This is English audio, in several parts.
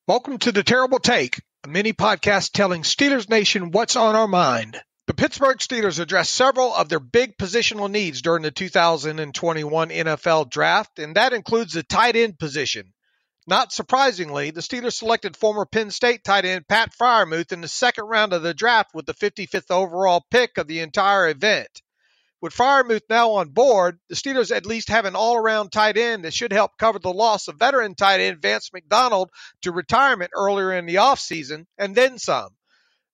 Welcome to The Terrible Take, a mini podcast telling Steelers Nation what's on our mind. The Pittsburgh Steelers addressed several of their big positional needs during the 2021 NFL Draft, and that includes the tight end position. Not surprisingly, the Steelers selected former Penn State tight end Pat Freiermuth in the second round of the draft with the 55th overall pick of the entire event. With Freiermuth now on board, the Steelers at least have an all-around tight end that should help cover the loss of veteran tight end Vance McDonald to retirement earlier in the offseason, and then some.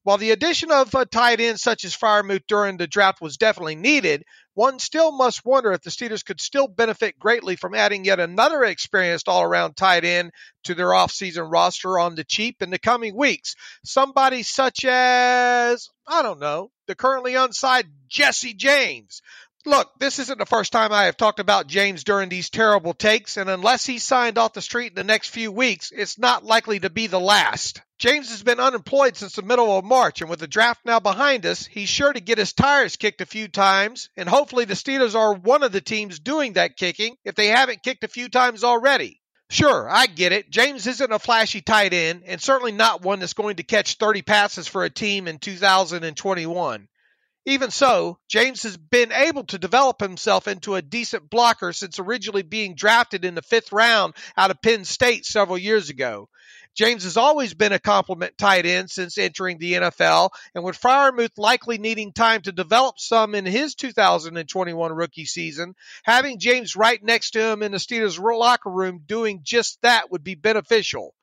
While the addition of a tight end such as Freiermuth during the draft was definitely needed, one still must wonder if the Steelers could still benefit greatly from adding yet another experienced all-around tight end to their offseason roster on the cheap in the coming weeks. Somebody such as, the currently unsigned Jesse James. Look, this isn't the first time I have talked about James during these terrible takes, and unless he's signed off the street in the next few weeks, it's not likely to be the last. James has been unemployed since the middle of March, and with the draft now behind us, he's sure to get his tires kicked a few times, and hopefully the Steelers are one of the teams doing that kicking if they haven't kicked a few times already. Sure, I get it. James isn't a flashy tight end, and certainly not one that's going to catch 30 passes for a team in 2021. Even so, James has been able to develop himself into a decent blocker since originally being drafted in the 5th round out of Penn State several years ago. James has always been a compliment tight end since entering the NFL, and with Freiermuth likely needing time to develop some in his 2021 rookie season, having James right next to him in the Steelers' locker room doing just that would be beneficial.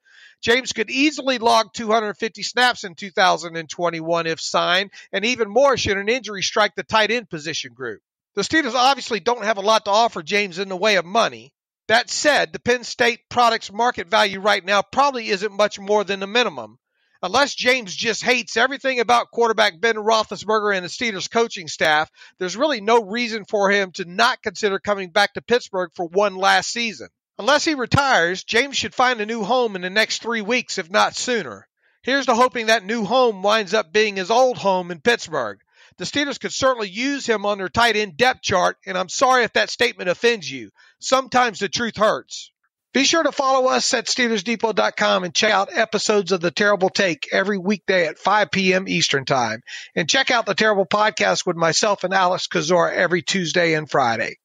James could easily log 250 snaps in 2021 if signed, and even more should an injury strike the tight end position group. The Steelers obviously don't have a lot to offer James in the way of money. That said, the Penn State product's market value right now probably isn't much more than the minimum. Unless James just hates everything about quarterback Ben Roethlisberger and the Steelers coaching staff, there's really no reason for him to not consider coming back to Pittsburgh for one last season. Unless he retires, James should find a new home in the next 3 weeks, if not sooner. Here's to hoping that new home winds up being his old home in Pittsburgh. The Steelers could certainly use him on their tight end depth chart, and I'm sorry if that statement offends you. Sometimes the truth hurts. Be sure to follow us at SteelersDepot.com and check out episodes of The Terrible Take every weekday at 5 p.m. Eastern Time. And check out The Terrible Podcast with myself and Alex Kozora every Tuesday and Friday.